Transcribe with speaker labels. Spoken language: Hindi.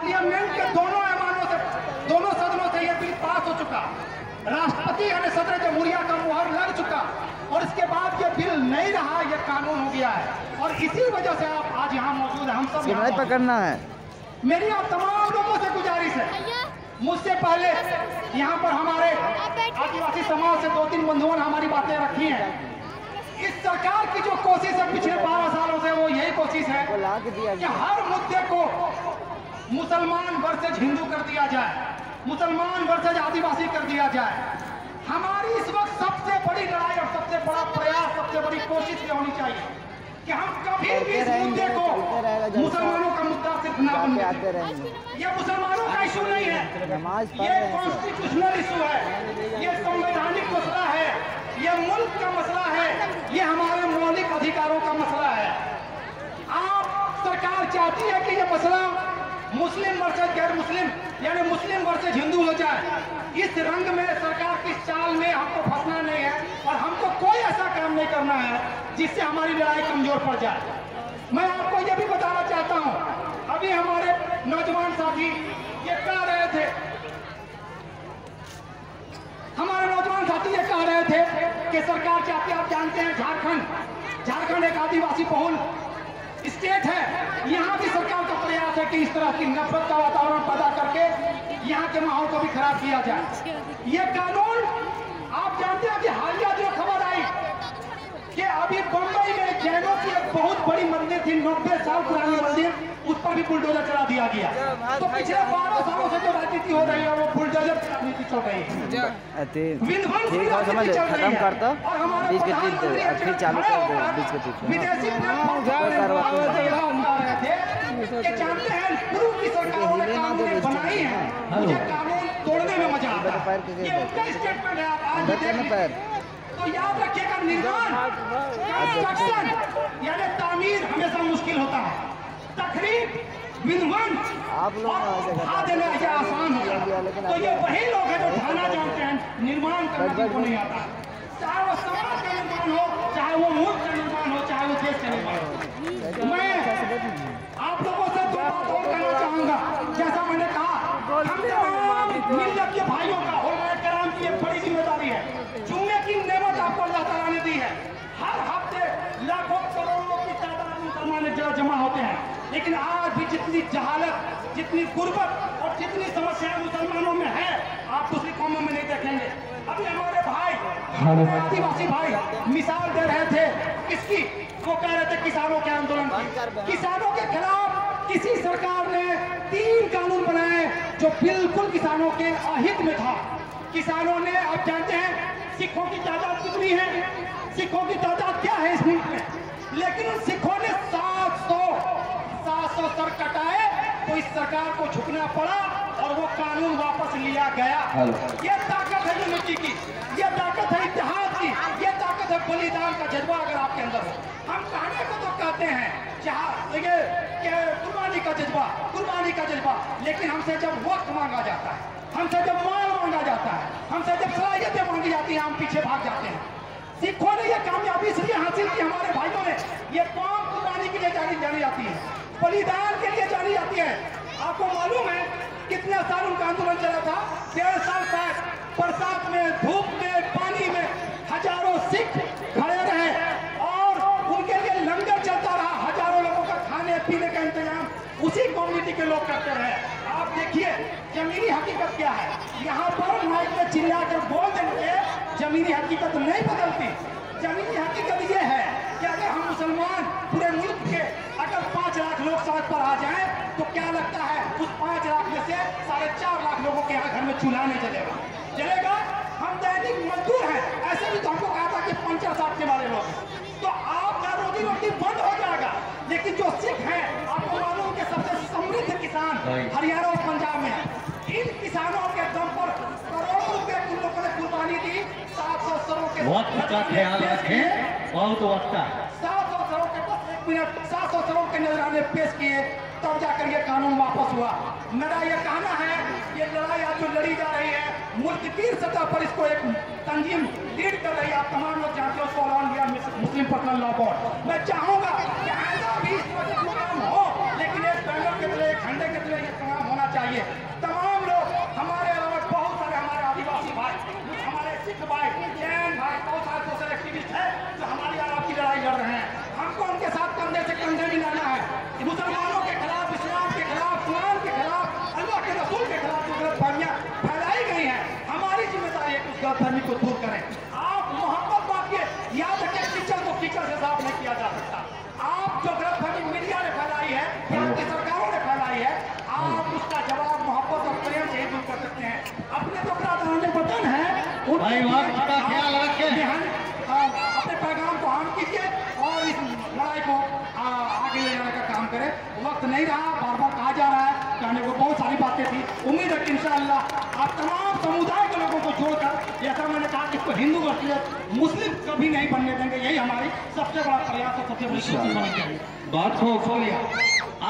Speaker 1: पार्लियामेंट के दोनों ऐवानों से, दोनों सदनों से यह बिल पास हो चुका, राष्ट्रपति यानी सदर जमहूरिया का मुहर लग चुका, और इसके बाद ये बिल नहीं रहा, ये कानून हो गया है। और इसी वजह से आप आज यहाँ मौजूद हैं, हम सब यहाँ
Speaker 2: पकड़ना है।
Speaker 1: मेरी आप तमाम लोगों से गुजारिश है, मुझसे पहले यहाँ पर हमारे आदिवासी समाज से 2-3 बंधुओं ने हमारी बातें रखी हैं। इस सरकार की जो कोशिश है पिछले 12 सालों से, वो यही कोशिश है कि हर मुद्दे को मुसलमान वर्सेज हिंदू कर दिया जाए, मुसलमान वर्सेज आदिवासी कर दिया जाए। हमारी इस वक्त सबसे बड़ी लड़ाई और सबसे बड़ा प्रयास, सबसे बड़ी कोशिश ये होनी चाहिए कि हम कभी भी इस मुद्दे को मुसलमानों का मुद्दा सिर्फ ना बने। ये मुसलमानों का इशू नहीं है, ये कॉन्स्टिट्यूशनल इशू है, ये संवैधानिक मसला है, ये मुल्क का मसला है, ये हमारे मौलिक अधिकारों का मसला है। आप सरकार चाहती है कि ये मसला मुस्लिम वर्सेज गैर मुस्लिम यानी मुस्लिम वर्सेज हिंदू हो जाए। इस रंग में, सरकार की चाल में हमको फंसना नहीं है, और हमको कोई ऐसा काम नहीं करना है जिससे हमारी लड़ाई कमजोर पड़ जाए। मैं आपको ये भी बताना चाहता हूँ, अभी हमारे नौजवान साथी ये कह रहे थे, हमारे नौजवान साथी ये कह रहे थे कि सरकार चाहती है, आप जानते हैं झारखंड एक आदिवासी बहुल स्टेट है, यहाँ की सरकार का प्रयास है कि इस तरह की नफरत का वातावरण पैदा करके यहाँ के माहौल को भी खराब किया जाए। ये कानून, आप जानते हैं कि हालिया जो खबर आई कि अभी बंबई में जैनों की एक बहुत बड़ी मंदिर थी, 90 साल पुरानी मंदिर, उस पर भी बुलडोजर चला दिया गया। तो पिछले 12 सालों से जो राजनीति हो रही है वो बुलडोजर की राजनीति चल रही है।
Speaker 2: खत्म कर दो, बीच के फिर चालू कर दो, बीच के
Speaker 1: विदेशी जानते हैं पूर्व की सरकारों ने कानून बनाई है, मुझे कानून तोड़ने में मजा आता है। ये उनका स्टेटमेंट है, आप आज देखिए तो याद रखिएगा, निर्माण कंस्ट्रक्शन यानी तामीर हमेशा मुश्किल होता है, तखरीब विध्वंस और ढा देना ये आसान होता है। तो ये वही लोग हैं जो ढाना जानते हैं, निर्माण करना जिनको नहीं आता, चाहे वो समाज का निर्माण हो, चाहे वो मुल्क का निर्माण हो, चाहे वो देश का निर्माण हो। मैं आप लोगों से 2 बात और कहना चाहूंगा। जैसा मैंने कहा, हम तमाम मिल्लत के भाइयों का उलमाए किराम की एक बड़ी जिम्मेदारी है। जुम्मे की नेमत आपको अल्लाह ताला ने दी है, हर हफ्ते लाखों करोड़ों की तादाद में मुसलमान जमा होते हैं, लेकिन आज भी जितनी जहालत, जितनी गुर्बत और जितनी समस्याएं मुसलमानों में है, आप दूसरी कौमों में नहीं देखेंगे। अभी हमारे भाई आदिवासी भाई मिसाल दे रहे थे किसकी, वो कह रहे थे किसानों के आंदोलन की। किसानों के खिलाफ किसी सरकार ने 3 कानून बनाए जो बिल्कुल किसानों के अहित में था। किसानों ने, आप जानते हैं सिखों की तादाद कितनी है, सिखों की तादाद क्या है इस मुल्क में, लेकिन उन सिखों ने 700 सर कटाए तो इस सरकार को झुकना पड़ा और वो कानून वापस लिया गया। ये ताकत है यूनिटी की, ये ताकत है इत्तेहाद की, ये ताकत है बलिदान का जज्बा अगर आपके अंदर हो। हम कहने को तो कहते हैं कुर्बानी का जज्बा, लेकिन हमसे जब वक्त मांगा जाता है, हमसे जब माल मांगा जाता है, हमसे जब सलाहियतें मांगी जाती हैं, हम पीछे भाग जाते हैं। सिखों ने यह कामयाबी इसलिए हासिल की, हमारे भाइयों ने, ये कौम कुर्बानी के लिए जानी जाती है, बलिदान के लिए जानी जाती है। आपको मालूम है कितने साल उनका आंदोलन चला था? 1.5 साल तक बरसात में, धूप में, पानी में हजारों सिख खड़े रहे और उनके लिए लंगर चलता रहा, हजारों लोगों का खाने पीने का इंतजाम उसी कम्युनिटी के लोग करते रहे। आप देखिए जमीनी हकीकत क्या है, यहाँ पर माइक में चिल्ला कर बोल देंगे, जमीनी हकीकत नहीं बदलती। जमीनी हकीकत ये है कि अगर हम मुसलमान पूरे मुल्क के अगर 5 लाख लोग सड़क पर आ जाएं, तो क्या लगता है उस 5 लाख में से 4.5 लाख लोगों के यहाँ घर में चूल्हा नहीं जलेगा। हम दैनिक मजदूर हैं, ऐसे भी तो हमको कहा था कि 50 साल के वाले लोग, तो आपका रोजी रोटी बंद हो जाएगा। लेकिन जो सिख हैं, आपको मालूम कि सबसे समृद्ध किसान हरियाणा और पंजाब में है। इन किसानों के दम पर करोड़ों रुपए उन लोगों ने कुर्बानी दी। 700 सरों के
Speaker 3: वक्त का ख्याल रखें, बहुत वक्त का
Speaker 1: 700 सरों के 1 मिनट 700 सरों के नजराने पेश किए, तब जाकर ये कानून वापस हुआ। मेरा ये कहना है, ये लड़ाई आज जो लड़ी जा रही है, मुल्क की सतह पर इसको एक तंजीम लीड कर रही है। आप तमाम लोग जानते हो, all India Muslim personal law board. मैं चाहूंगा कि ऐसा भी प्रोग्राम हो, लेकिन एक बैनर के तले, एक झंडे के तले ये प्रोग्राम होना
Speaker 3: भाई वक्त का ख्याल रखें।
Speaker 1: अपने पैगाम को आम कीजिए और इस लड़ाई को आगे ले जाने का काम करें। वक्त नहीं रहा, बार बार कहा जा रहा है, कहने को बहुत सारी बातें थी। उम्मीद है कि इंशाअल्लाह आप तमाम समुदाय के लोगों को जोड़कर, जैसा मैंने कहा, इसको हिंदू असलियत मुस्लिम कभी नहीं बनने देंगे। यही हमारी सबसे बड़ा प्रयास है, सबसे बड़ी कोशिश होनी चाहिए।
Speaker 3: बात हो बोलिए।